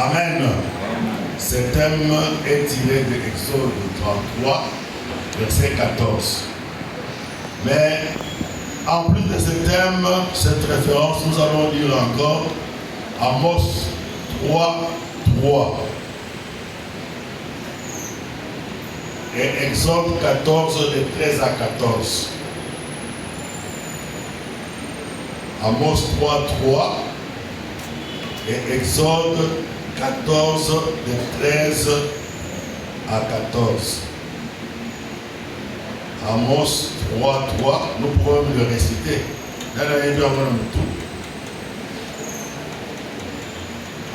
Amen. Ce thème est tiré de Exode 33, verset 14. Mais en plus de ce thème, cette référence, nous allons lire encore Amos 3, 3 et Exode 14, de 13 à 14. Amos 3, 3 et Exode 14, de 13 à 14. Amos 3, 3, nous pouvons le réciter.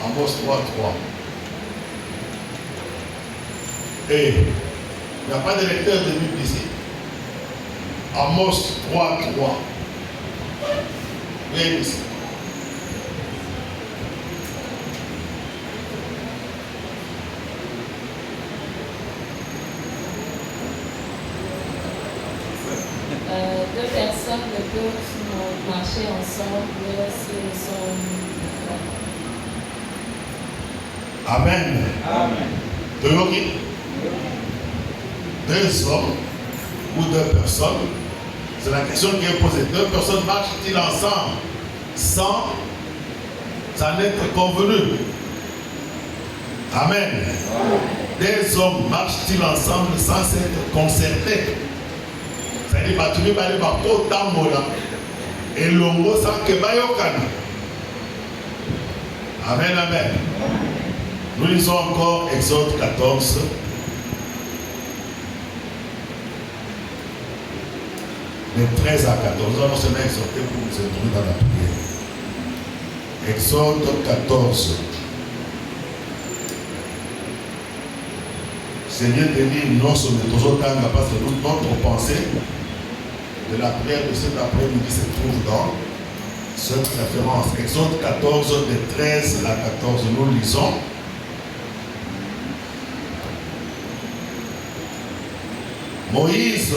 Amos 3, 3. Et il n'y a pas de lecteur de Bible ici. Amos 3, 3. Viens ici. Deux personnes ne peuvent marcher ensemble s'ils sont... Amen. Amen. Deux hommes ou deux personnes, c'est la question qui est posée. Deux personnes marchent-ils ensemble sans en être convenus? Amen. Deux hommes marchent-ils ensemble sans être concertés? C'est-à-dire que tu vas aller par autant et l'homme sans que Bayokana. Amen, amen. Nous lisons encore Exode 14. De 13 à 14. Nous allons se mettre exhorter pour nous introduire dans la prière. Exode 14. Seigneur, bénis non sur notre temps, parce que notre pensée de la prière de cet après-midi se trouve dans cette référence. Exode 14, de 13 à 14. Nous lisons. Moïse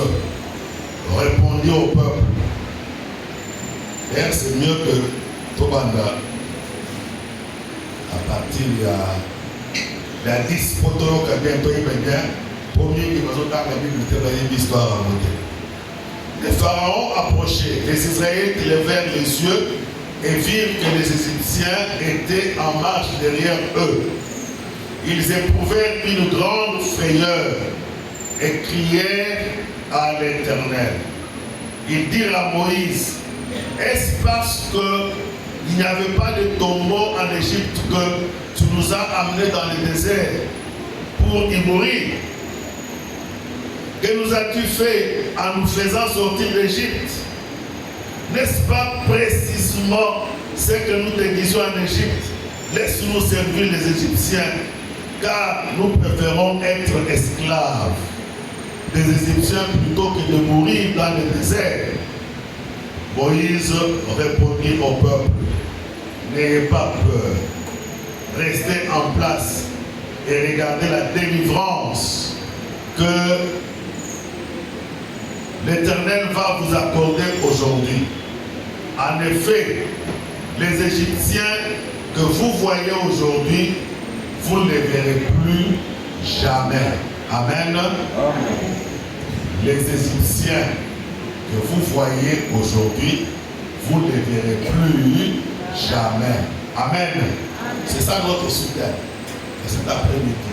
répondit au peuple. D'ailleurs, c'est mieux que Tobanda, à partir de la 10, pour tout le bientôt il va bien, premier qui va sortir la Bible, c'est l'histoire à monter. Les pharaons approchaient, les Israélites levèrent les yeux et virent que les Égyptiens étaient en marche derrière eux. Ils éprouvèrent une grande frayeur et crièrent à l'Éternel. Ils dirent à Moïse, est-ce parce qu'il n'y avait pas de tombeau en Égypte que tu nous as amenés dans le désert pour y mourir? Que nous as-tu fait en nous faisant sortir d'Égypte? N'est-ce pas précisément ce que nous te disions en Égypte? Laisse-nous servir les Égyptiens, car nous préférons être esclaves des Égyptiens plutôt que de mourir dans le désert. Moïse répondit au peuple, n'ayez pas peur, restez en place et regardez la délivrance que l'Éternel va vous accorder aujourd'hui. En effet, les Égyptiens que vous voyez aujourd'hui, vous ne les verrez plus jamais. Amen. Les Égyptiens que vous voyez aujourd'hui, vous ne les verrez plus jamais. Amen. C'est ça notre soutien de cet après-midi.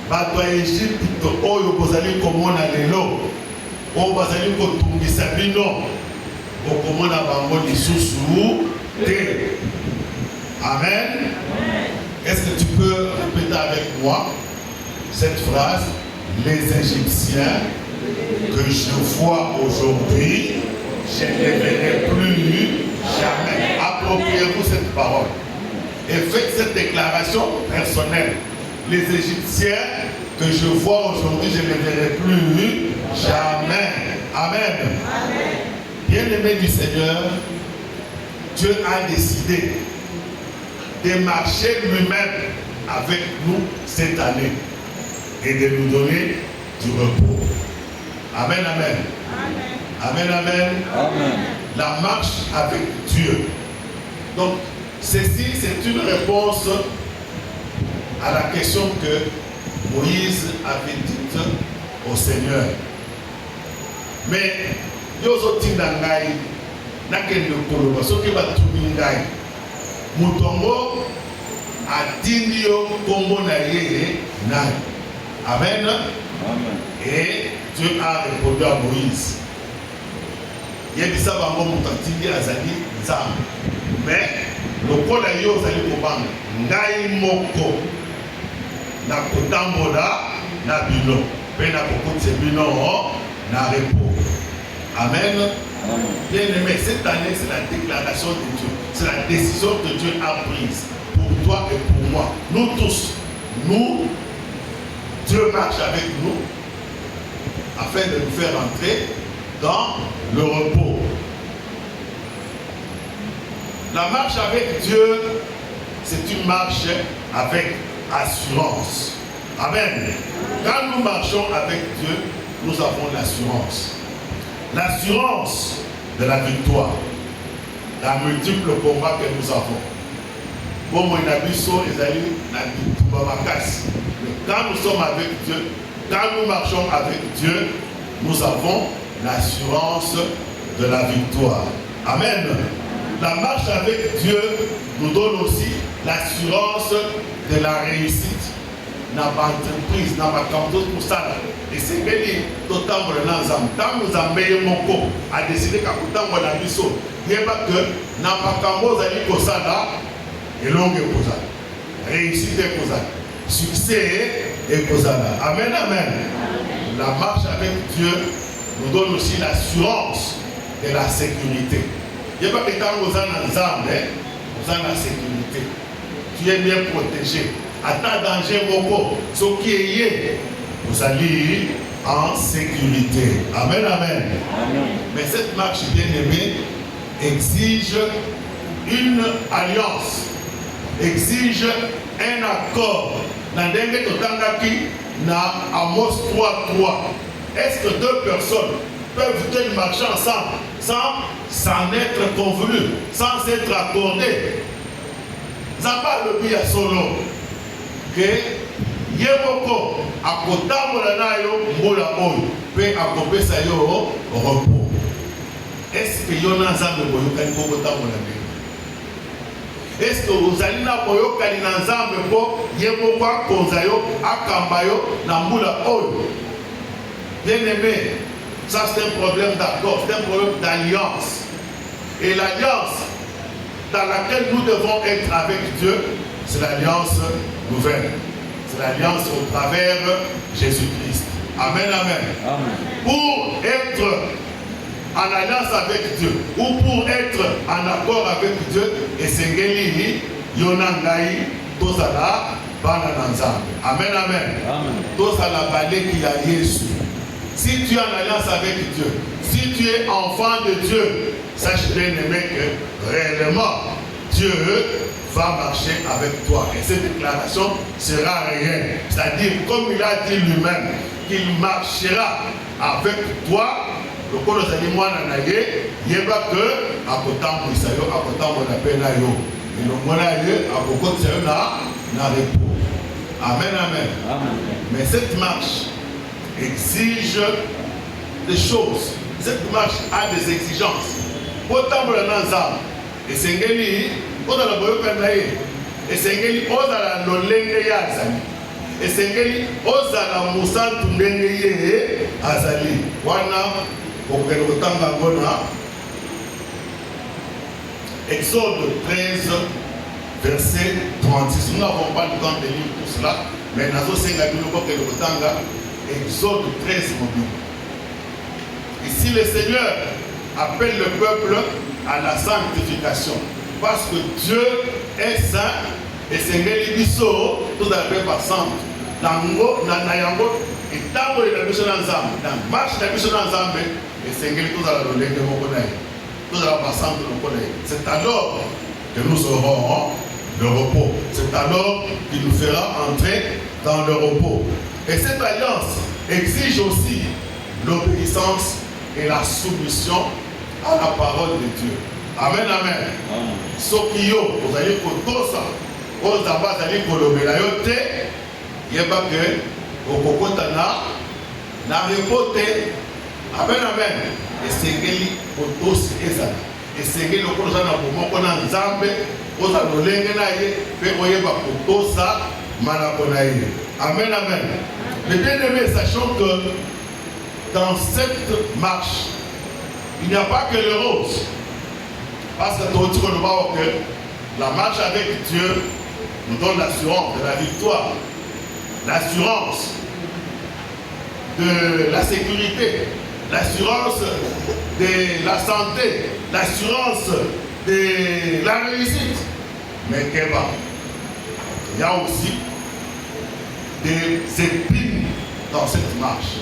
Bato ya Égypte oyo bozali komona lelo oyo bazali kotungisa bino bokomona bango lisusu te. Amen. Est-ce que tu peux répéter avec moi cette phrase? Les Égyptiens que je vois aujourd'hui, je ne les verrai plus jamais. Appropriez-vous cette parole et faites cette déclaration personnelle. Les Égyptiens que je vois aujourd'hui, je ne les verrai plus jamais. Amen. Bien-aimé du Seigneur, Dieu a décidé de marcher lui-même avec nous cette année et de nous donner du repos. Amen, amen. Amen, amen. Amen. La marche avec Dieu. Donc, Ceci, c'est une réponse à la question que Moïse avait dite au Seigneur. Mais, yozo tindangai, nakende koloba, soki batumingai, mutongo atindi yo kombo na ye nani. Amen. Et Dieu a répondu à Moïse. Yebisa bango mutatindi azali nzambe. Mais lokola yo ozali kobanga ngai moko na kotambola na bino mpe na kokotisa bino na repos. Amen. Bien aimé, cette année c'est la déclaration de Dieu, c'est la décision que Dieu a prise pour toi et pour moi. Nous tous, Dieu marche avec nous afin de nous faire entrer dans le repos. La marche avec Dieu, c'est une marche avec assurance. Amen. Quand nous marchons avec Dieu, nous avons l'assurance. L'assurance de la victoire. La multiple combat que nous avons. Bon, moi, quand nous sommes avec Dieu, quand nous marchons avec Dieu, nous avons l'assurance de la victoire. Amen. La marche avec Dieu nous donne aussi l'assurance de la réussite. Dans ma entreprise, dans ma campagne, tout ça. Et c'est que tout le temps, nous avons mon corps à décider qu'à tout le temps, on a vu ça. Il n'y a pas que dans ma campagne, vous allez pour ça là, et longue pour ça. Réussite pour ça. Succès et pour ça là. Amen, amen. La marche avec Dieu nous donne aussi l'assurance de la sécurité. Il n'y a pas que quand vous êtes en ensemble, vous êtes en sécurité. Tu es bien protégé. À ta danger, ce qui est, vous allez en sécurité. Amen, amen. Mais cette marche bien aimée exige une alliance, exige un accord. Dans Amos 3:3, est-ce que deux personnes peuvent-elles marcher ensemble sans s'en être convenues, sans s'être accordées? Zamba le bia solo que yeboko akotambola nayo mbola oyo pe akopesa yo repos. Est-ce que yona nzambe boyokani ko kotambola ndenge? Est-ce que ozali na boyokani na nzambe po yeboko akonza yo akamba yo na mbola oyo? Bien aimé, ça c'est un problème d'accord, c'est un problème d'alliance. Et l'alliance dans laquelle nous devons être avec Dieu, c'est l'alliance nouvelle. C'est l'alliance au travers Jésus-Christ. Amen, amen. Amen. Pour être en alliance avec Dieu, ou pour être en accord avec Dieu, et Sengeli, Yonangai, Tosala, Banananza. Amen, amen. Tosala Balé qui a Jésus. Si tu es en alliance avec Dieu, si tu es enfant de Dieu, sache bien aimé que réellement Dieu va marcher avec toi. Et cette déclaration sera réelle. C'est-à-dire, comme il a dit lui-même, qu'il marchera avec toi. Le corps de l'animal n'a nagué, il n'y a pas que à côté de Isaïe, à côté de la peine à yo. Et le monaïe, à côté de la repos. Amen, amen. Mais cette marche exige des choses. Cette marche a des exigences. Autant pour l'anzam, et c'est ngeli, autant la boyo kanaye, et c'est ngeli, autant la nolenge ya azali, et c'est ngeli, autant la moussa tundenge ye azali. Wana, pour que le temps d'Angona, Exode 13, verset 36. Nous n'avons pas le temps de lire tout cela, mais nous avons que le temps Exode 13, ici le Seigneur appelle le peuple à la sanctification. Parce que Dieu est saint et c'est Ngelibiso, tout à fait par centre. Nango, Nanayango, et Tango et la mission ensemble. Dans marche la mission ensemble, et c'est Ngeli tout à la relève de Mokonaï. Tout à la passante de Mokonaï. C'est alors que nous aurons le repos. C'est alors qu'il nous fera entrer dans le repos. Et cette alliance exige aussi l'obéissance et la soumission à la parole de Dieu. Amen, amen. Soki yo, vous allez kotosa, aux abats allez kolobela yo te, yeba que, au kokotana, na repote, amen, amen. Et sengeli kotos ezala. Et sengeli okoza na bomoko na nzambe, oza lolenge na ye, pe oyeba kotosa malako na ye. Amen, amen. Les bien-aimés, sachant que dans cette marche, il n'y a pas que le rose. Parce que la marche avec Dieu nous donne l'assurance de la victoire, l'assurance de la sécurité, l'assurance de la santé, l'assurance de la réussite. Mais qu'il y a aussi des épines dans cette marche.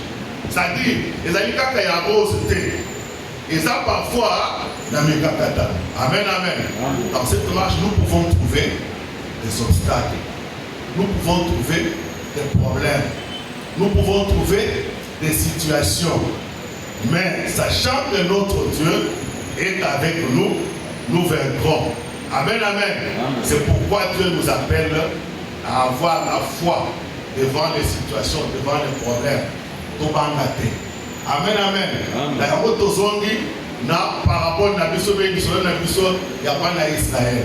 C'est-à-dire, les amis, quand il y a rose, et ça parfois, amen, amen. Dans cette marche, nous pouvons trouver des obstacles. Nous pouvons trouver des problèmes. Nous pouvons trouver des situations. Mais sachant que notre Dieu est avec nous, nous vaincrons. Amen, amen. C'est pourquoi Dieu nous appelle à avoir la foi devant les situations, devant les problèmes. Amen, amen. La Tozongi na parabole na biso be biso na biso ya bana Israël.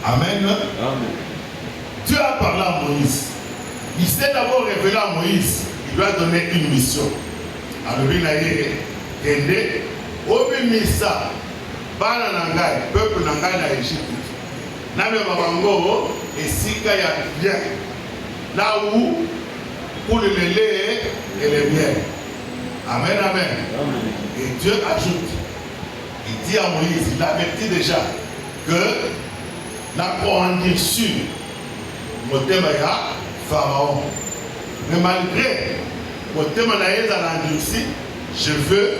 Amen. Amen. Dieu a parlé à Moïse. Il s'est d'abord révélé à Moïse. Il lui a donné une mission. Alors il a dit Kende obimisa bana nangai peuple nangai na Égypte. Na me babango esika ya bien. Là où pour le lait et le miel. Amen, amen. Et Dieu ajoute, il dit à Moïse, il avertit déjà que la condition, Motemaya, Pharaon. Mais malgré Motemaya à l'endurci, je veux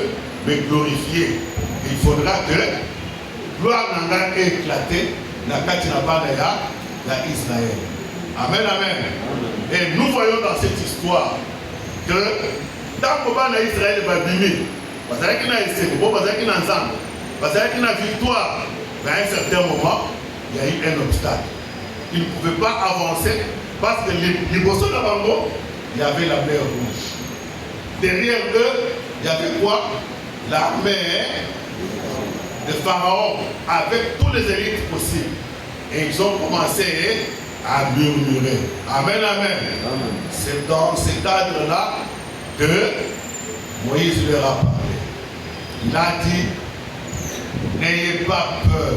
me glorifier. Il faudra que gloire n'a éclaté, n'a pas Israël. Amen, amen. Et nous voyons dans cette histoire que tant que Israël va bimir, parce qu'il y a une victoire, à un certain moment, il y a eu un obstacle. Ils ne pouvaient pas avancer parce que les bossons de Bango, il y avait la mer rouge. Derrière eux, il y avait quoi? L'armée de Pharaon avec tous les élites possibles. Et ils ont commencé à murmurer. Amen, amen. C'est dans ce cadre-là que Moïse leur a parlé. Il a dit, n'ayez pas peur,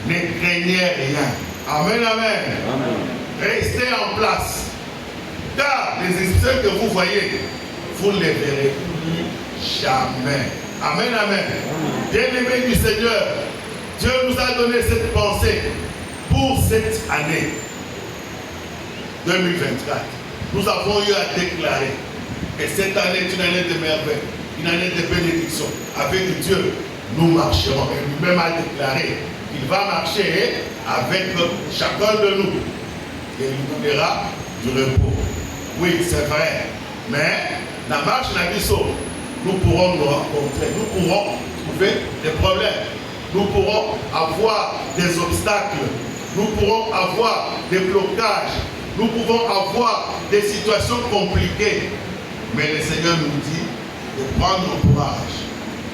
ne craignez rien. Amen, amen. Restez en place. Car les Égyptiens que vous voyez, vous ne les verrez plus jamais. Amen, amen. Bien-aimés du Seigneur, Dieu nous a donné cette pensée pour cette année 2024. Nous avons eu à déclarer que cette année est une année de merveille, une année de bénédiction. Avec Dieu, nous marcherons. Et lui-même a déclaré qu'il va marcher avec chacun de nous. Et il nous donnera du repos. Oui, c'est vrai. Mais la marche n'a dit nous pourrons nous rencontrer, nous pourrons trouver des problèmes, nous pourrons avoir des obstacles, nous pourrons avoir des blocages, nous pouvons avoir des situations compliquées. Mais le Seigneur nous dit de prendre courage,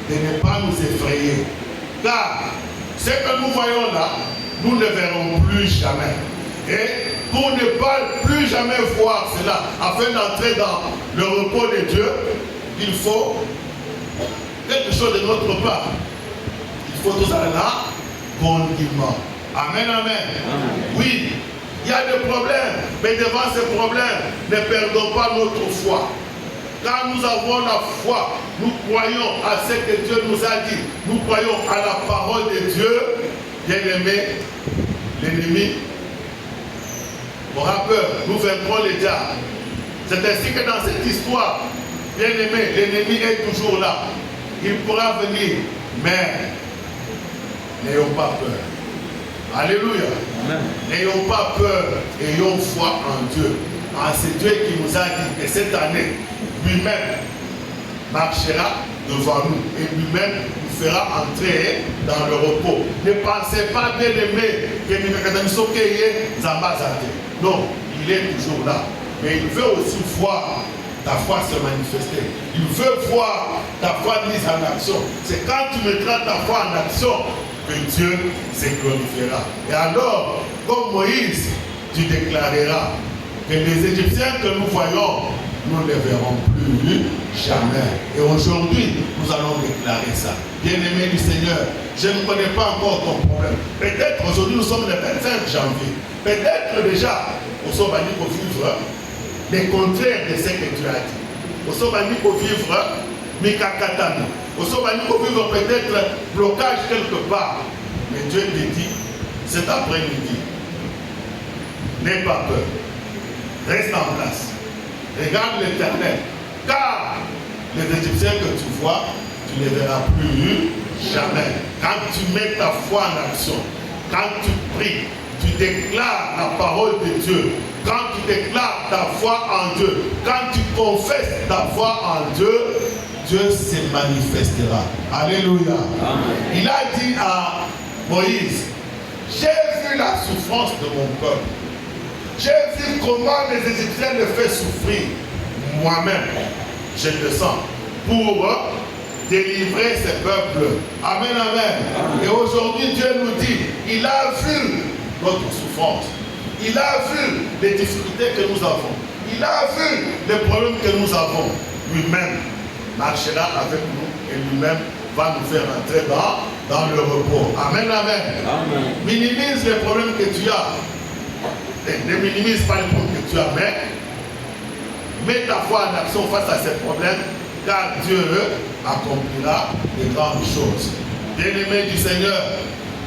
de ne pas nous effrayer. Car ce que nous voyons là, nous ne verrons plus jamais. Et pour ne pas plus jamais voir cela, afin d'entrer dans le repos de Dieu, il faut quelque chose de notre part. Il faut tout ça là, condiment. Amen, amen. Oui, il y a des problèmes, mais devant ces problèmes, ne perdons pas notre foi. Quand nous avons la foi, nous croyons à ce que Dieu nous a dit, nous croyons à la parole de Dieu, bien-aimé, l'ennemi aura peur, nous vaincrons les diables. C'est ainsi que dans cette histoire, bien-aimé, l'ennemi est toujours là. Il pourra venir, mais n'ayons pas peur. Alléluia. N'ayons pas peur, ayons foi en Dieu. En ce Dieu qui nous a dit que cette année, lui-même marchera devant nous et lui-même nous fera entrer dans le repos. Ne pensez pas, bien aimé, que non, il est toujours là. Mais il veut aussi voir ta foi se manifester. Il veut voir ta foi mise en action. C'est quand tu mettras ta foi en action que Dieu se glorifiera. Et alors, comme Moïse, tu déclareras que les Égyptiens que nous voyons, nous ne les verrons plus jamais. Et aujourd'hui, nous allons déclarer ça. Bien-aimé du Seigneur, je ne connais pas encore ton problème. Peut-être aujourd'hui, nous sommes le 25 janvier. Peut-être déjà, nous sommes venus pour vivre les contraires de ce que tu as dit. Nous sommes venus pour vivre Mikakatana. Nous sommes venus pour vivre peut-être blocage quelque part. Mais Dieu te dit, cet après-midi, n'aie pas peur. Reste en place. Regarde l'Éternel. Car les Égyptiens que tu vois, tu ne les verras plus jamais. Quand tu mets ta foi en action, quand tu pries, tu déclares la parole de Dieu. Quand tu déclares ta foi en Dieu, quand tu confesses ta foi en Dieu, Dieu se manifestera. Alléluia. Amen. Il a dit à Moïse, j'ai vu la souffrance de mon peuple. J'ai vu comment les Égyptiens le font souffrir. Moi-même, je descends pour délivrer ce peuple. Amen, amen. Et aujourd'hui, Dieu nous dit, il a vu notre souffrance. Il a vu les difficultés que nous avons. Il a vu les problèmes que nous avons. Lui-même marchera avec nous et lui-même va nous faire entrer dans le repos. Amen, amen. Amen. Minimise les problèmes que tu as. Ne minimise pas les problèmes que tu as, mais mets ta foi en action face à ces problèmes, car Dieu accomplira de grandes choses. Bien-aimés du Seigneur,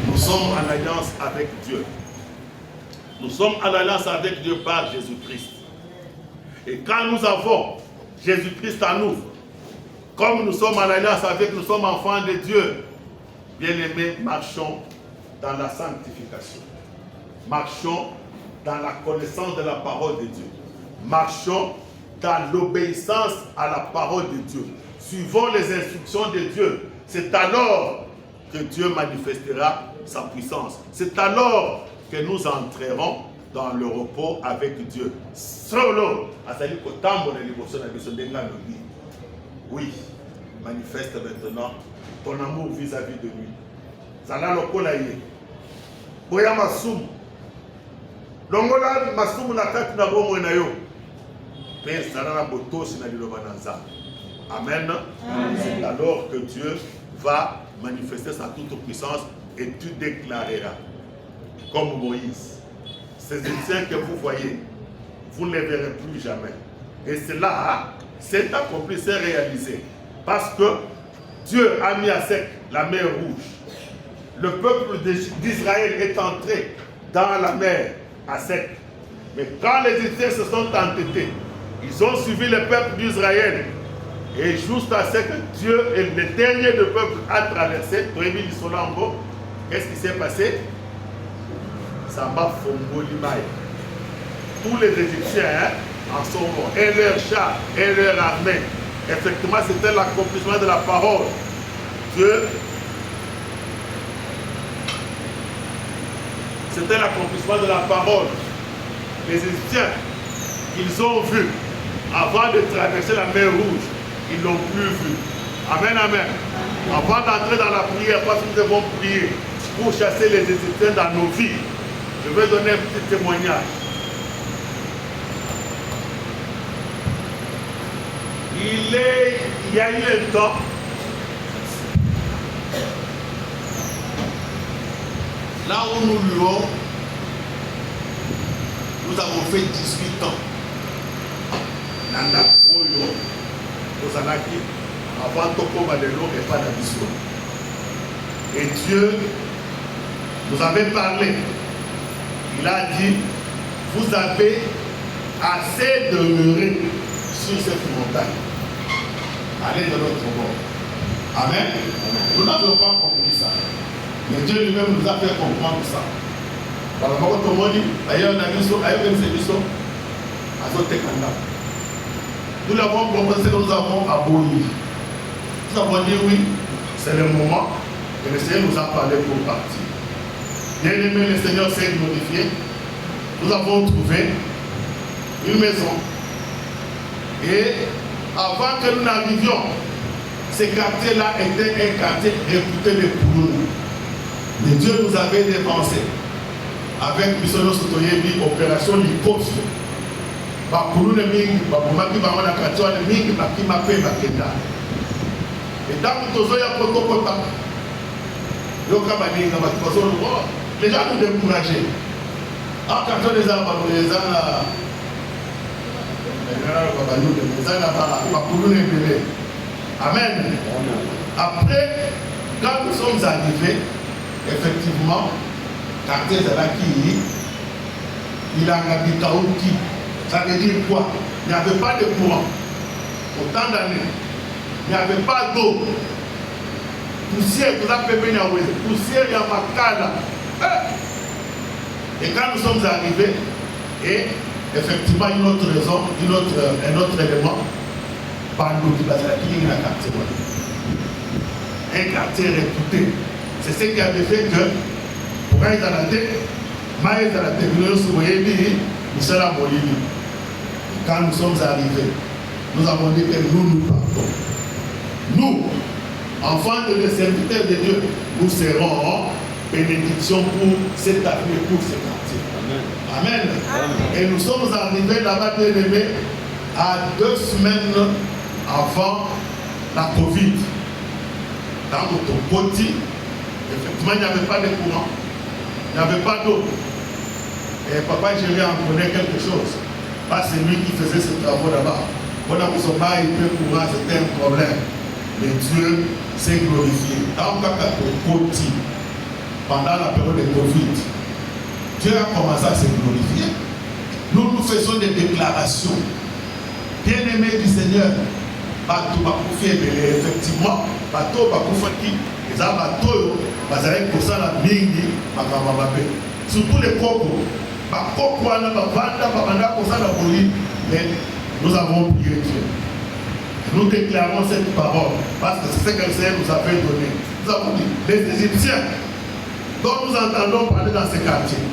nous sommes en alliance avec Dieu. Nous sommes en alliance avec Dieu par Jésus-Christ. Et quand nous avons Jésus-Christ en nous, comme nous sommes en alliance avec, nous sommes enfants de Dieu, bien-aimés, marchons dans la sanctification. Marchons dans la connaissance de la parole de Dieu. Marchons dans l'obéissance à la parole de Dieu. Suivons les instructions de Dieu. C'est alors que Dieu manifestera sa puissance. C'est alors que nous entrerons dans le repos avec Dieu. Solo, oui, manifeste maintenant ton amour vis-à-vis de lui. Zala lokolaye. Boya masum. Longola masum na kati na bomo na yo. Pe zala na botosi na liloba na nzambe. Amen. C'est alors que Dieu va manifester sa toute puissance et tu déclareras, comme Moïse, ces Égyptiens que vous voyez, vous ne les verrez plus jamais. Et cela s'est accompli, s'est réalisé. Parce que Dieu a mis à sec la mer Rouge. Le peuple d'Israël est entré dans la mer à sec. Mais quand les Égyptiens se sont entêtés, ils ont suivi le peuple d'Israël. Et juste à ce que Dieu est le dernier de peuple à traverser, qu'est-ce qui s'est passé? Ça m'a fondu l'image. Tous les Égyptiens en sont morts. Et leurs chars, et leur armée. Effectivement, c'était l'accomplissement de la parole. Dieu, c'était l'accomplissement de la parole. Les Égyptiens, ils ont vu, avant de traverser la mer Rouge, ils ne l'ont plus vu. Amen, amen. Avant d'entrer dans la prière, parce que nous devons prier pour chasser les Égyptiens dans nos vies, je vais donner un petit témoignage. Il y a eu un temps, là où nous louons, nous avons fait 18 ans. Nanda Oyo, Ozanaki, avant Toko Badelo et Panabiso. Et Dieu nous avait parlé. Il a dit, vous avez assez demeuré sur cette montagne. Allez de l'autre bord. Amen. Nous n'avons pas compris ça. Mais Dieu lui-même nous a fait comprendre ça. Nous l'avons proposé, nous avons aboli. Nous avons dit oui, c'est le moment que le Seigneur nous a parlé pour partir. Bien aimé, le Seigneur s'est glorifié. Nous avons trouvé une maison. Et avant que nous n'arrivions, ce quartier-là était un quartier réputé de Pouloune. Mais Dieu nous avait dépensé avec Missionaire Sotoyebi, opération Likos. Pouloune mingi, Babomaki Bamana Katoa, mingi, Bakima Pe Bakenda. Et dans le tozo, il y a Potokota. Les gens nous découragent. Ah, quand on les a, Amen. Après, quand nous sommes arrivés, effectivement, quartier Zalaki, il a un Kaouki. Ça veut dire quoi? Il n'y avait pas de courant. Autant d'années. Il n'y avait pas d'eau. Poussière, vous avez fait poussière, il y a Makala. Et quand nous sommes arrivés, et effectivement, une autre raison, un autre élément, un quartier réputé. C'est ce qui avait fait que, pour un Zalate, Maïs à la Télévision, nous sommes à Bolivie. Quand nous sommes arrivés, nous avons dit que nous partons. Nous, enfants de serviteurs de Dieu, nous serons en bénédiction pour cet avenir, pour ce quartier. Amen. Et nous sommes arrivés là-bas, bien aimés, à 2 semaines avant la Covid. Dans notre côté, effectivement, il n'y avait pas de courant, il n'y avait pas d'eau. Et papa Jérémy en connaît quelque chose. Pas c'est lui qui faisait ses travaux là-bas. On a besoin de courant, c'était un problème. Mais Dieu s'est glorifié. Dans le côté, pendant la période de Covid, Dieu a commencé à se glorifier. Nous faisons des déclarations. Bien-aimés du Seigneur, bateau bakoufi ebele, effectivement, bateau bakoufaki, les bateaux, bazalaki kosala mingi makambo mabe. Surtout les cocos. Bakoko wana babanda kosala boli, mais nous avons prié Dieu. Nous déclarons cette parole parce que c'est ce que le Seigneur nous a fait donner. Nous avons dit, les Égyptiens dont nous entendons parler dans ces quartiers,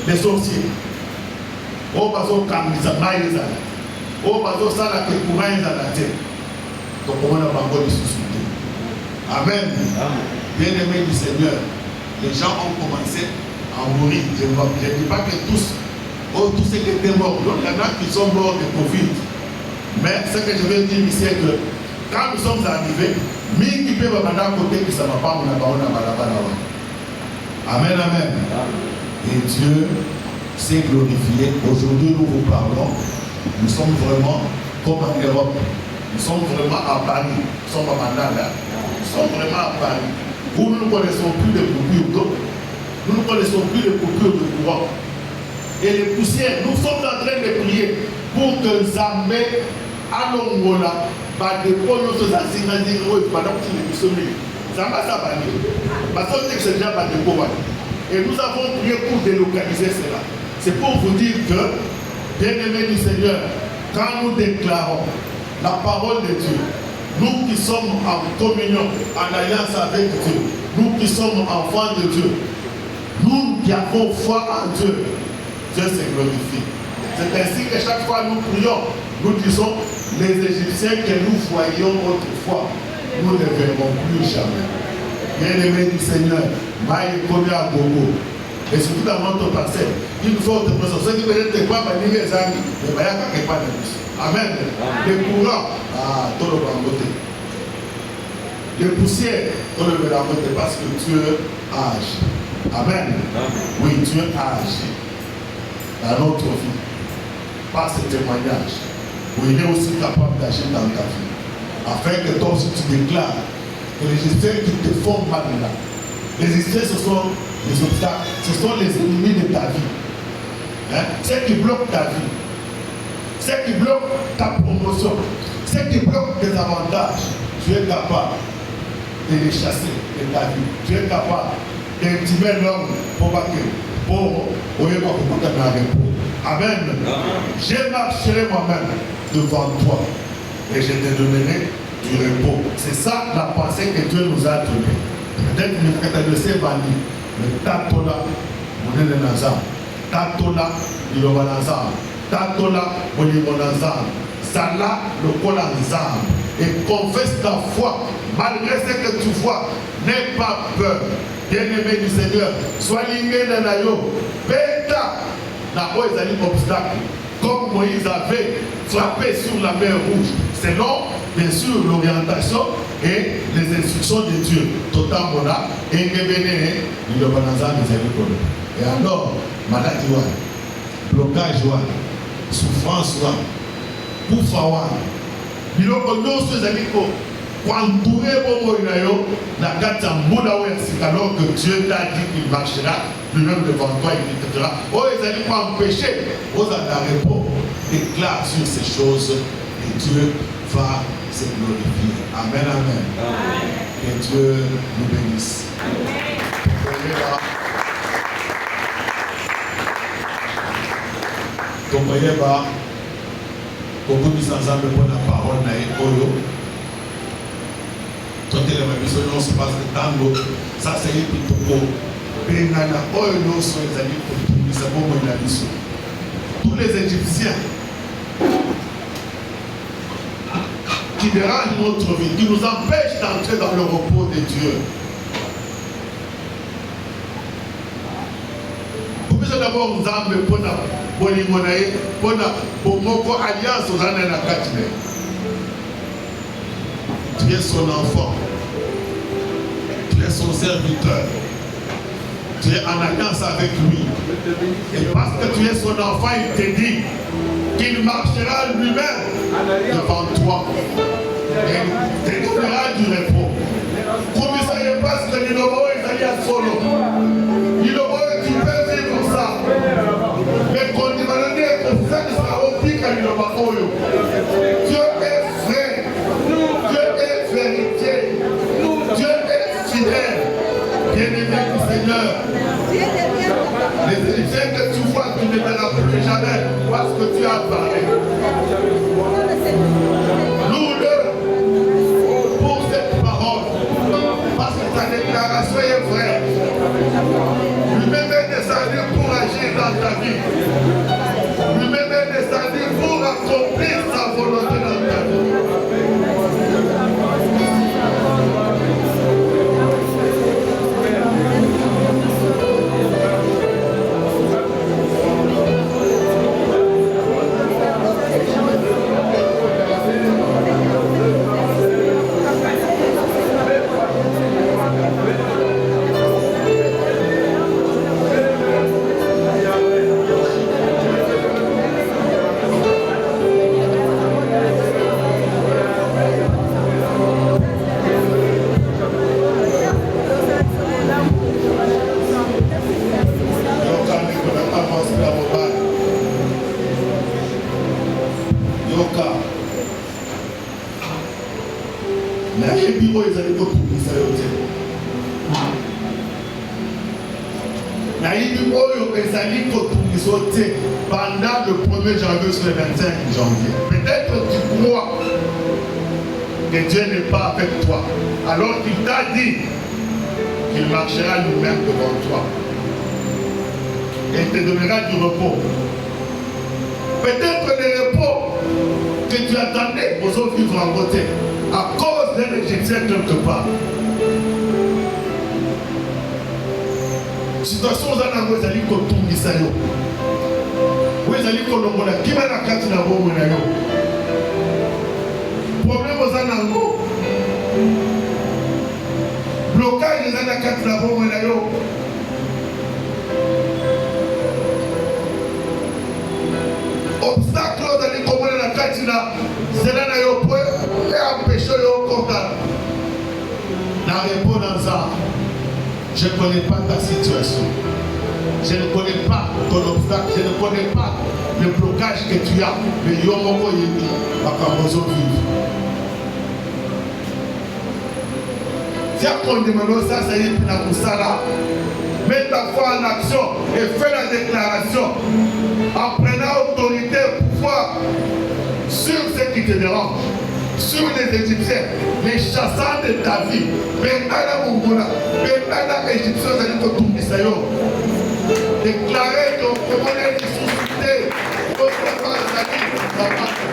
les sorciers, au bazo kamisa maïza, au bazo sala ke courant ezalate. Donc on a encore des soucis. Amen. Bien-aimés du Seigneur, les gens ont commencé à mourir. Je ne dis pas que tous ceux qui étaient morts, donc il y en a qui sont morts de Covid. Mais ce que je veux dire ici est que quand nous sommes arrivés, Mingi peut me à côté que ça ne va pas mon Amen, amen. Et Dieu s'est glorifié. Aujourd'hui, nous vous parlons. Nous sommes vraiment comme en Europe. Nous sommes vraiment à Paris. Nous sommes à Mandala. Nous sommes vraiment à Paris. Où nous ne connaissons plus de coupures d'eau. Nous ne connaissons plus de coupures de courant. Et les poussières, nous sommes en train de prier pour que Zambé, Alongola, Badeko, nous sommes assis dans les héros, pendant que nous sommes Zamba Sabani, parce que c'est déjà Badeko. Et nous avons prié pour délocaliser cela. C'est pour vous dire que, bien-aimés du Seigneur, quand nous déclarons la parole de Dieu, nous qui sommes en communion, en alliance avec Dieu, nous qui sommes enfants de Dieu, nous qui avons foi en Dieu, Dieu se glorifie. C'est ainsi que chaque fois nous prions, nous disons, les Égyptiens que nous voyions autrefois, nous ne verrons plus jamais. Bien-aimés du Seigneur, Maï Konya Gogo, et surtout dans notre parcelle, il faut te présenter. Ceux qui veulent pas venir les amis, ne voyez pas de plus. Amen. Les courants, tout le monde. Les poussières, tout le monde, parce que Dieu a agi. Amen. Oui, Dieu a agi dans notre vie. Par ce témoignage, où il est aussi capable d'agir dans ta vie. Afin que toi aussi tu déclares que les Égyptiens qui te font mal là, les Égyptiens ce sont les obstacles, ce sont les ennemis de ta vie. Hein? Ceux qui bloquent ta vie, ceux qui bloquent ta promotion, ceux qui bloquent tes avantages, tu es capable de les chasser de ta vie. Tu es capable d'intimer l'homme pour battre, pour Amen. Je marcherai moi-même devant toi et je te donnerai du repos. C'est ça la pensée que Dieu nous a donnée. Peut-être que tu as laissé Bandi, mais Tatola, on est dans Nazar. Tatola, il va Nazar. Tatola, on est dans Nazar. Sala, le col Nazar. Et confesse ta foi, malgré ce que tu vois. N'aie pas peur. Bien-aimé du Seigneur, sois ligné dans la yo. Bêta, n'a pas eu obstacle. Comme Moïse avait frappé sur la mer rouge, selon bien sûr l'orientation et les instructions de Dieu. Total Mona, et Gebene, il y a et alors, maladie, blocage, souffrance, pouvoir, il y a pour entourer la carte alors que Dieu t'a dit qu'il marchera lui-même devant toi et qu'il te dira. Oh, ils allaient pas empêcher. Aux repos déclare sur ces choses et Dieu va se glorifier. Amen, amen. Amen. Que Dieu nous bénisse. Comprenez pas. Beaucoup de sans-âme pour la parole n'a se passe que tango, ça c'est une pitoko. Tous les Égyptiens qui dérangent notre vie, qui nous empêchent d'entrer dans le repos de Dieu. Vous pouvez d'abord nous amener pour la alliance aux années à la tu es son enfant. Tu es son serviteur. Tu es en alliance avec lui. Et parce que tu es son enfant, il te dit qu'il marchera lui-même devant toi. Et il te fera du repos. Comme ça ne passe que il est à solo. Il tu peux vivre ça. Mais quand il va le dire que ça sera au pic à l'île. Dieu est vrai. Dieu est vérité. Dieu est fidèle. Bien-aimé du Seigneur. Les Égyptiens que tu vois, tu ne les rappelles jamais parce que tu as parlé. Loue-le pour cette parole. Parce que ta déclaration est vraie. Lui-même est descendu pour agir dans ta vie. Lui-même est descendu pour accomplir sa volonté dans ta vie. Pendant le 1er janvier sur le 25 janvier. Peut-être que tu crois que Dieu n'est pas avec toi. Alors qu'il t'a dit qu'il marchera lui-même devant toi. Et il te donnera du repos. Peut-être le repos que tu attendais aux autres vivre en beauté à cause d'un Égyptien quelque part. Situation aux années où ils ont tout mis ça. Vous allez colombola qui va la carte na bombe na yo. Problème aux anango. Blocage des la carte na bombe na yo. Obstacle dans les communes la carte na c'est là na yo pour empêcher yo contact. La réponse à je ne connais pas ta situation. Je ne connais pas ton obstacle, je ne connais pas le blocage que tu as, mais Yomoko Yemi, Bakamozo vive. Si on demande ça, c'est une Pinakoussala. Mets ta foi en action et fais la déclaration en prenant autorité et pouvoir sur ce qui te dérange. sur les Égyptiens, les chassants de David, Bengana Munguna, Bengana Égyptien, c'est-à-dire que tout Isaïo, déclarer que comment elle est suscité, votre part d'Ali, la part de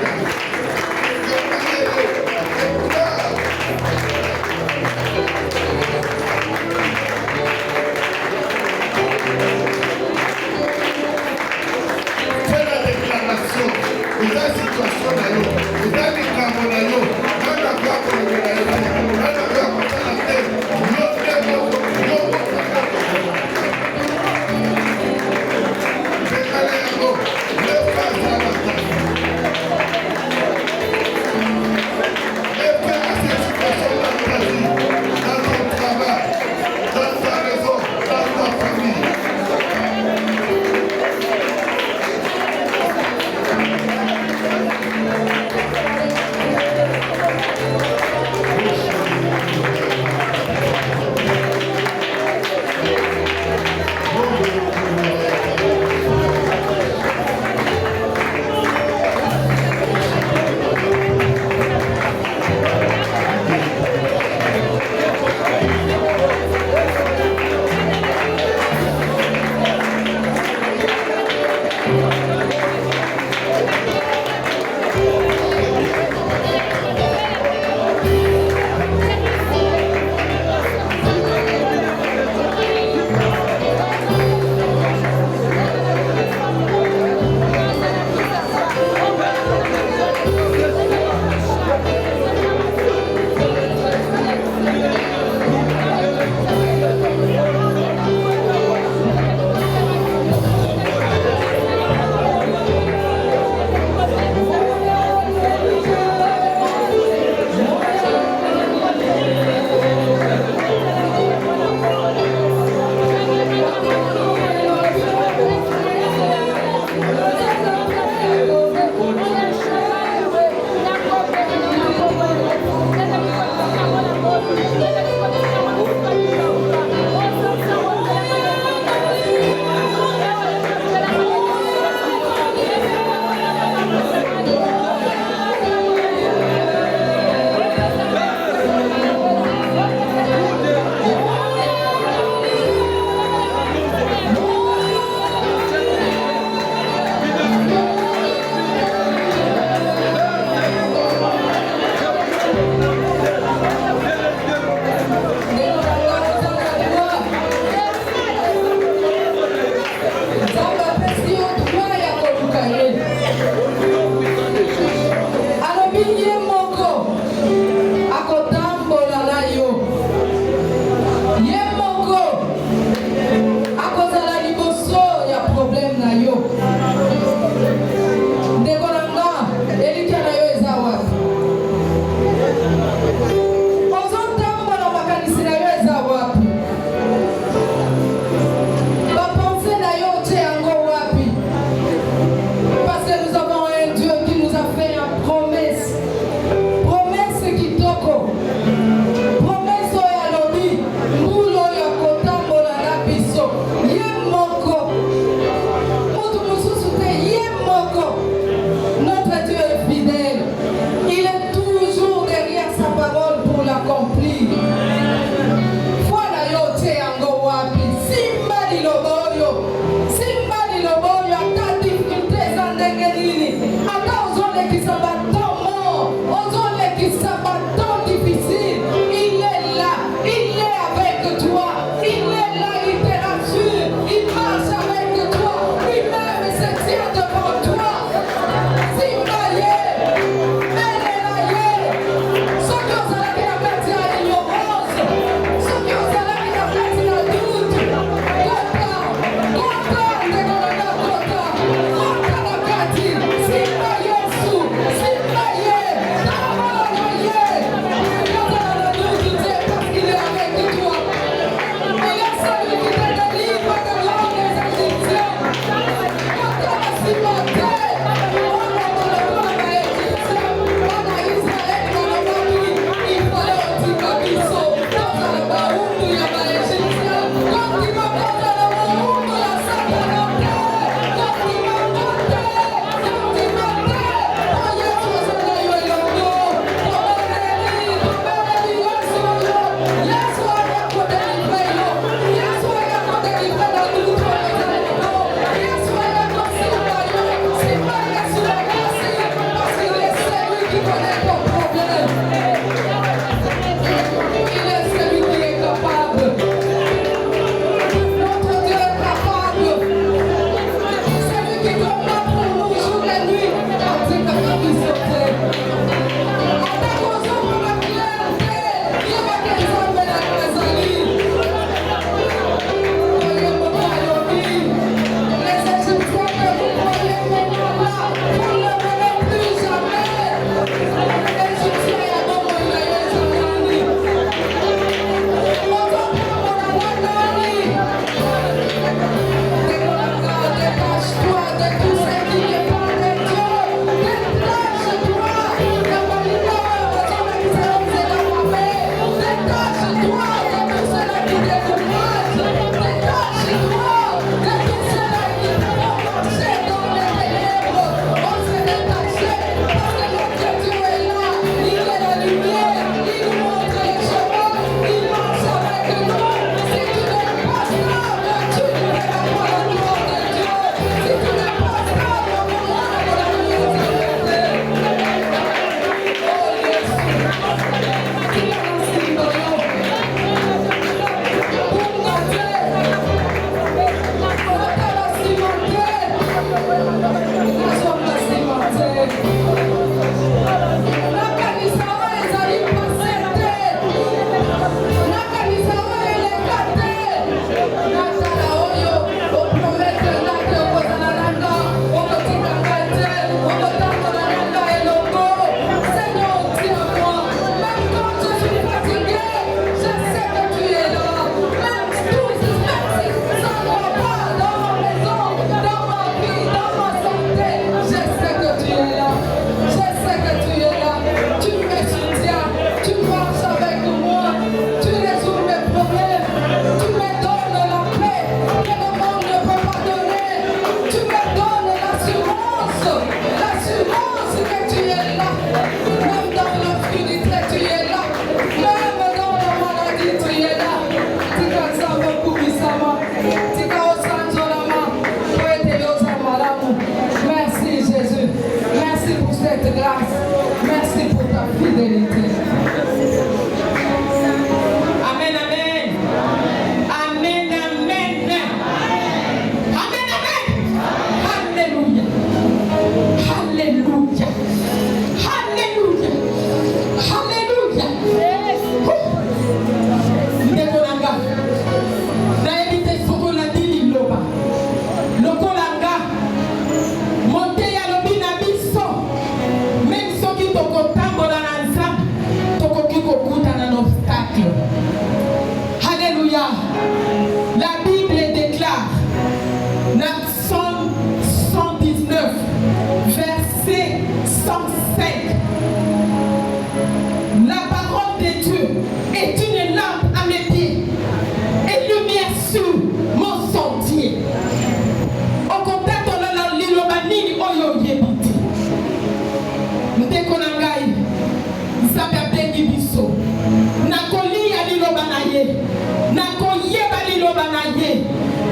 ye.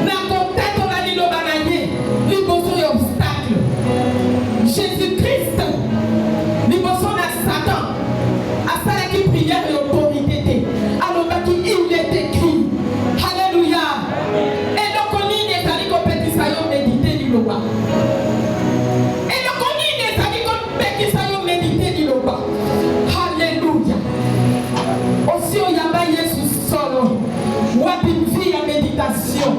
Na contact on a dit l'obanaye. Liboso y obstacle. Jésus-Christ. Liboso na Satan. À ça qui prière et autorité. Alors il est écrit. Alléluia. Et donc on y est allé compétition méditer du loi. Et donc on y est allé compétition méditer du loi. Alléluia. Aussi on y a pas Jésus solo. Ou à une vie à méditation.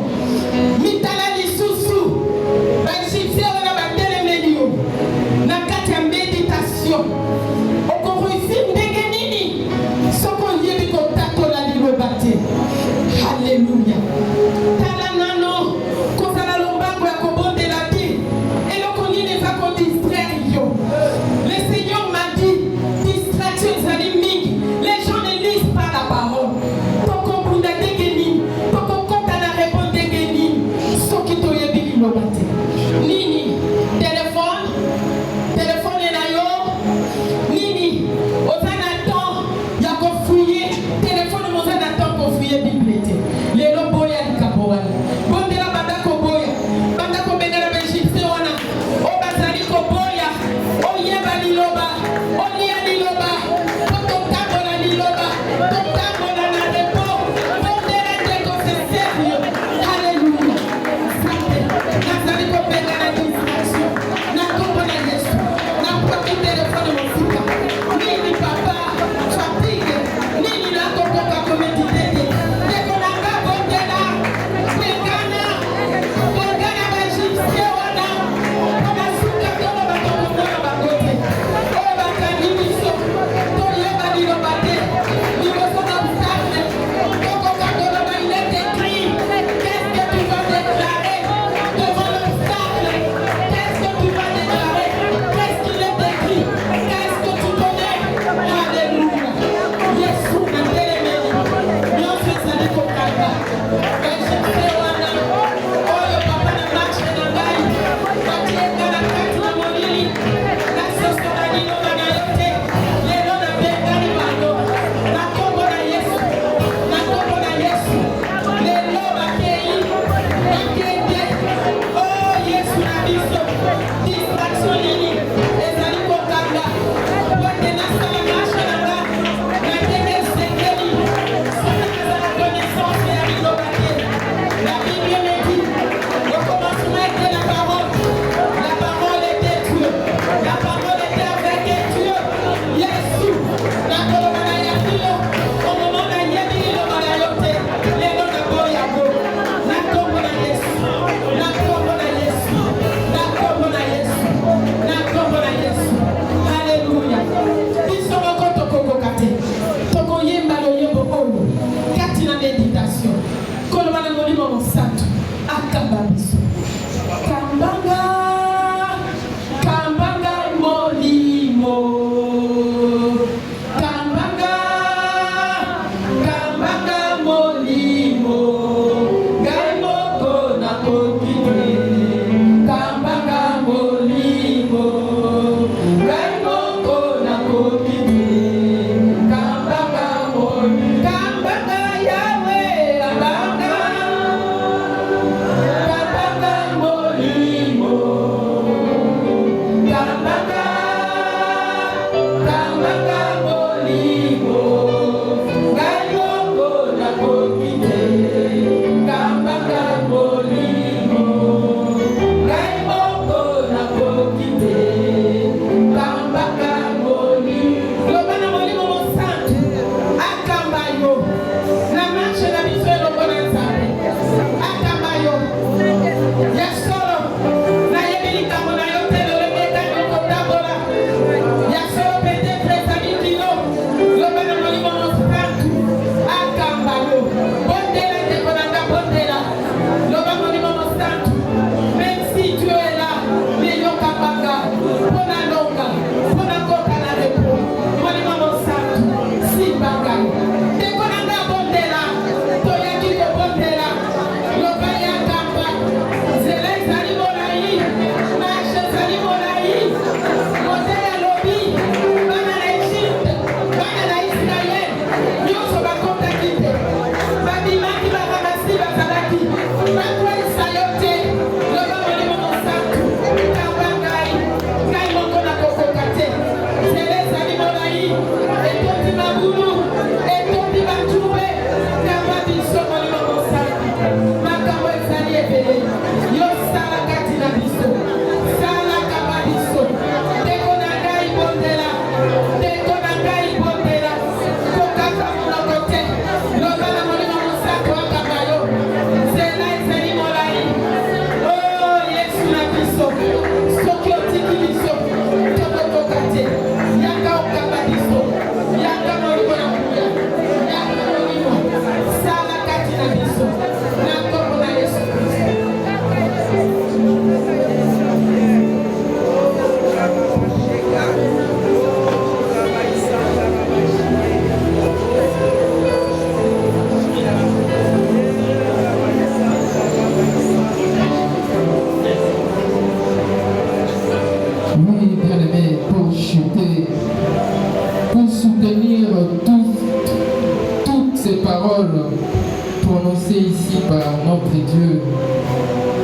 prononcées ici par notre Dieu,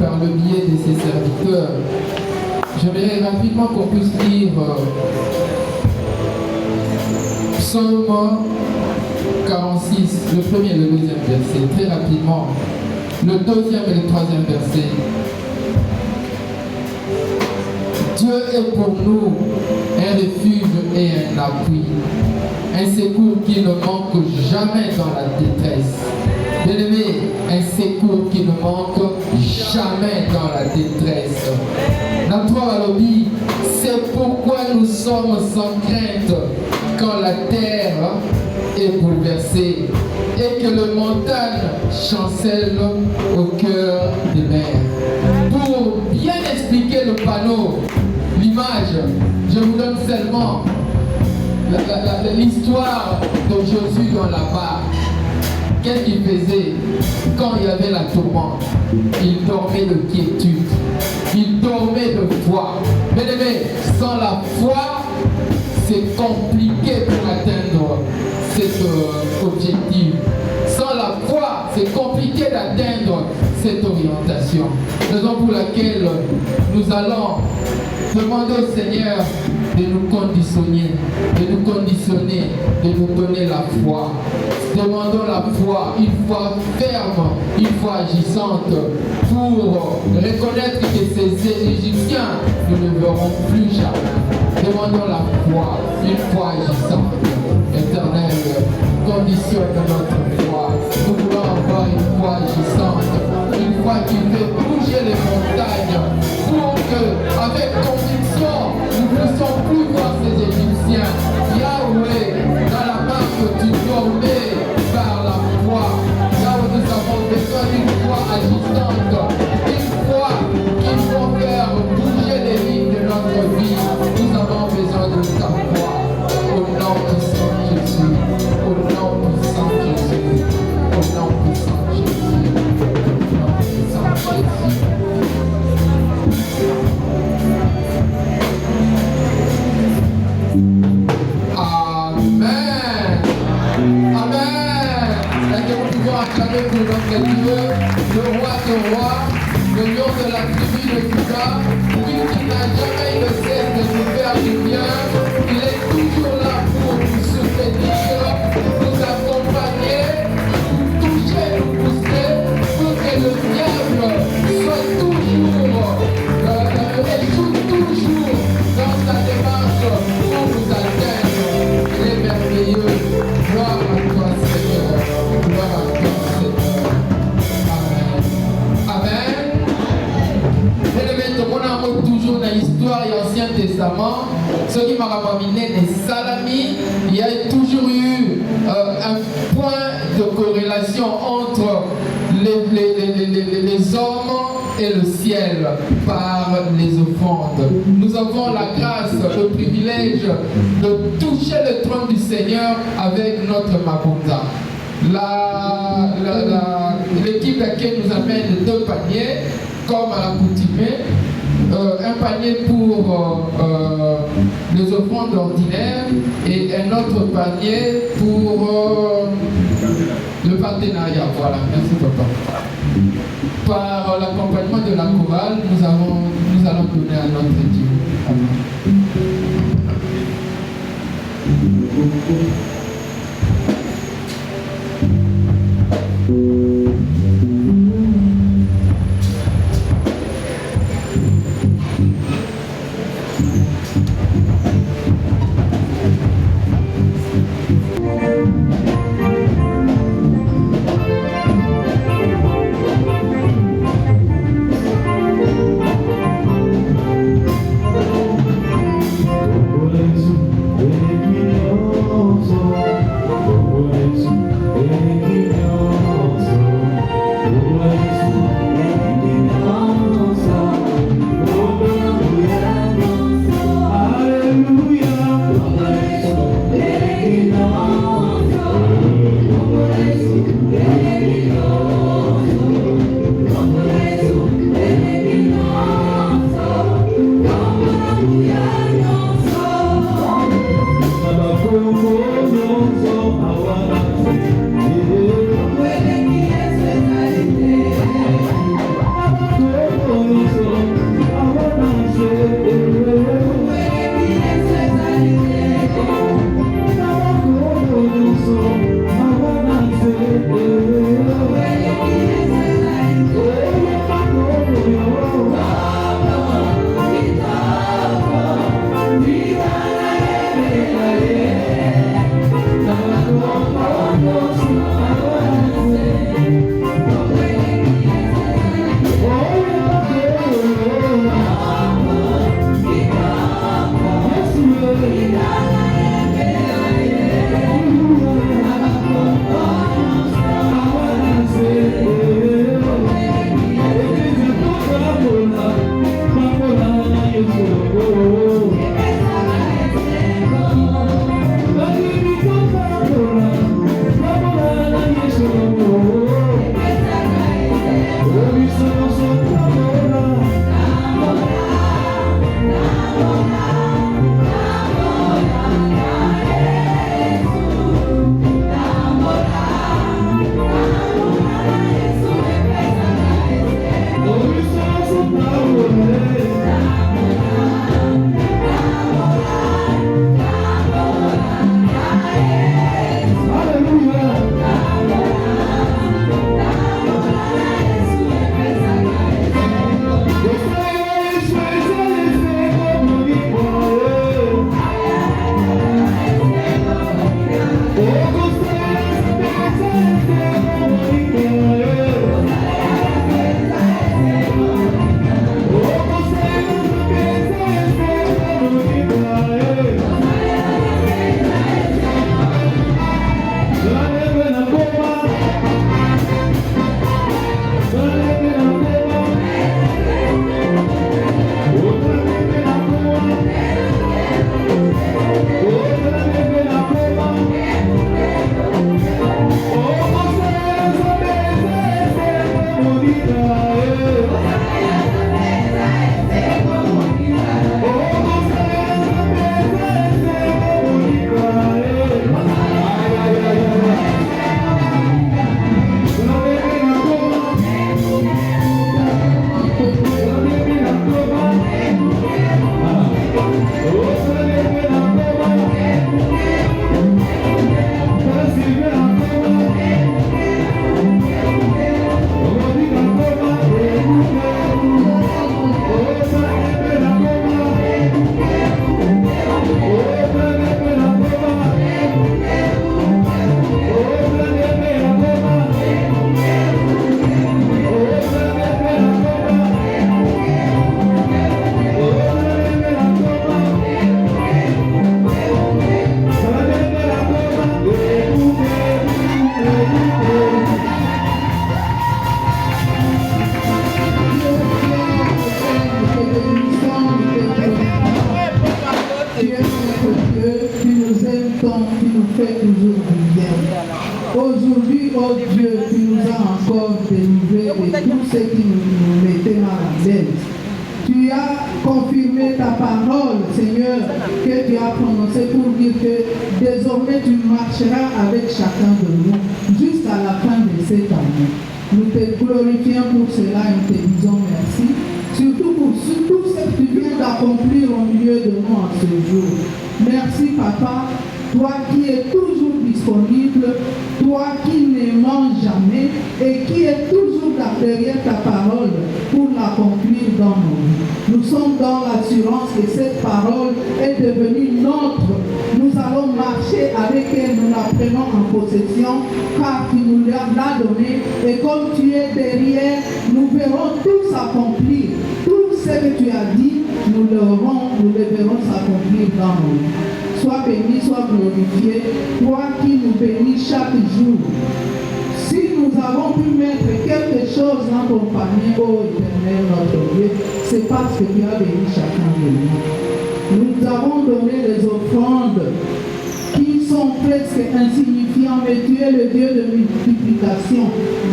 par le biais de ses serviteurs. J'aimerais rapidement qu'on puisse lire Psaume 46, le premier et le deuxième verset, très rapidement. Le deuxième et le troisième verset. Dieu est pour nous un refuge et un appui, un secours qui ne manque jamais dans la détresse. Bien-aimé, un secours qui ne manque jamais dans la détresse. C'est pourquoi nous sommes sans crainte quand la terre est bouleversée et que le montagne chancelle au cœur des mers. Pour bien expliquer le panneau, l'image, je vous donne seulement l'histoire de Josué dans la barque. Qu'est-ce qu'il faisait quand il y avait la tourmente? Il dormait de quiétude, il dormait de foi. Mais sans la foi, c'est compliqué pour atteindre cet objectif. Sans la foi, c'est compliqué d'atteindre cette orientation. Raison pour laquelle nous allons demander au Seigneur de nous conditionner, de nous donner la foi. Demandons la foi, une foi ferme, une foi agissante, pour reconnaître que ces Égyptiens, nous ne verrons plus jamais. Demandons la foi, une foi agissante. Éternel, conditionne notre foi. Nous voulons avoir une foi agissante, une foi qui fait bouger les montagnes, pour que, avec conviction, nous ne puissions plus voir ces Égyptiens. Yahweh, dans la marque du dormais par la foi. Yahweh, nous avons besoin d'une foi agissante, une foi qui va faire bouger les lignes de notre vie. Nous avons besoin de ta foi. Au nom puissant de Jésus, au nom puissant de Jésus, au nom puissant de Jésus, au nom puissant de Jésus. Amen. Amen. Est-ce que nous pouvons acclamer pour notre Dieu, le roi de rois, le lion de la tribu de Juda, lui qui n'a jamais eu le cesse de nous faire du bien. Il est toujours là pour nous soutenir, nous accompagner, nous toucher, nous pousser, pour que le diable soit toujours, échoue toujours dans sa démarche pour nous atteindre. Il est merveilleux. Gloire à toi, Seigneur. Gloire à toi, Seigneur. Amen. Amen. On a toujours dans l'histoire et l'Ancien Testament, ce qui m'a ramené les Salami, il y a toujours eu un point de corrélation entre les hommes et le ciel par les offrandes. Nous avons la grâce, le privilège de toucher le trône du Seigneur avec notre Mabunda. L'équipe d'accueil nous amène 2 paniers, comme à l'accoutumée. Un panier pour les offrandes ordinaires et un autre panier pour le partenariat. Voilà, merci papa. Par l'accompagnement de la chorale, nous allons donner à notre Dieu. Amen. Aujourd'hui, oh Dieu, tu nous as encore délivrés de tout ce qui nous mettait mal à l'aise. Tu as confirmé ta parole, Seigneur, que tu as prononcée pour dire que désormais tu marcheras avec chacun de nous jusqu'à la fin de cette année. Nous te glorifions pour cela et nous te disons merci. Surtout pour tout ce que tu viens d'accomplir au milieu de nous en ce jour. Merci Papa, toi qui es toujours disponible, toi qui ne manges jamais et qui est toujours derrière ta parole pour l'accomplir dans nos vies. Nous sommes dans l'assurance que cette parole est devenue nôtre. Nous allons marcher avec elle, nous la prenons en possession car tu nous l'as donnée et comme tu es derrière, nous verrons tout s'accomplir. Tout ce que tu as dit, nous le verrons s'accomplir dans nos vies. Sois béni, sois glorifié, toi qui nous bénis chaque jour. Si nous avons pu mettre quelque chose dans ton panier, ô Éternel, notre Dieu, c'est parce que tu as béni chacun de nous. Nous avons donné les offrandes qui sont presque insignifiantes, mais tu es le Dieu de multiplication.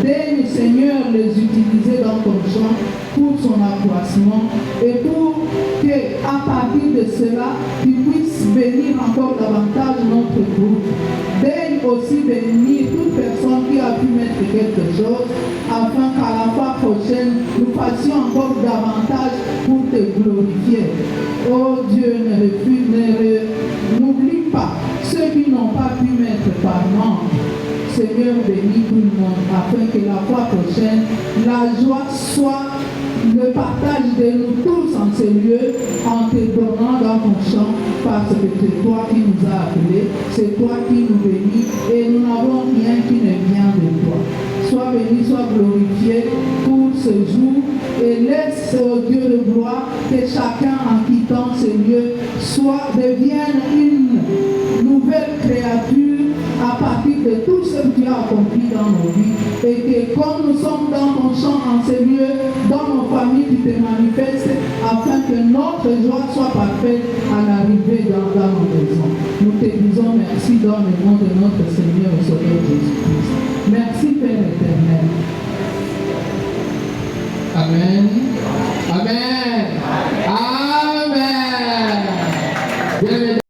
Daigne, Seigneur, les utiliser dans ton champ pour son accroissement et pour qu'à partir de cela, tu puisses bénir encore davantage notre groupe. Daigne aussi bénir toute personne qui a pu mettre quelque chose afin qu'à la fois prochaine, nous fassions encore davantage pour te glorifier. Oh Dieu, n'oublie pas ceux qui n'ont pas pu mettre par manque. Seigneur, bénis tout le monde afin que la fois prochaine, la joie soit le partage de nous tous en ces lieux en te donnant dans ton champ parce que c'est toi qui nous as appelés, c'est toi qui nous bénis et nous n'avons rien qui ne vient de toi. Sois béni, sois glorifié pour ce jour et laisse au Dieu de gloire que chacun en quittant ces lieux devienne une nouvelle créature à partir de tout ce que tu as accompli dans nos vies et que comme nous sommes dans ton champ en ces lieux, dans nos familles, tu te manifestes afin que notre joie soit parfaite à l'arrivée dans nos maisons. Nous te disons merci dans le nom de notre Seigneur et Sauveur Jésus-Christ. Merci Père éternel. Amen. Amen.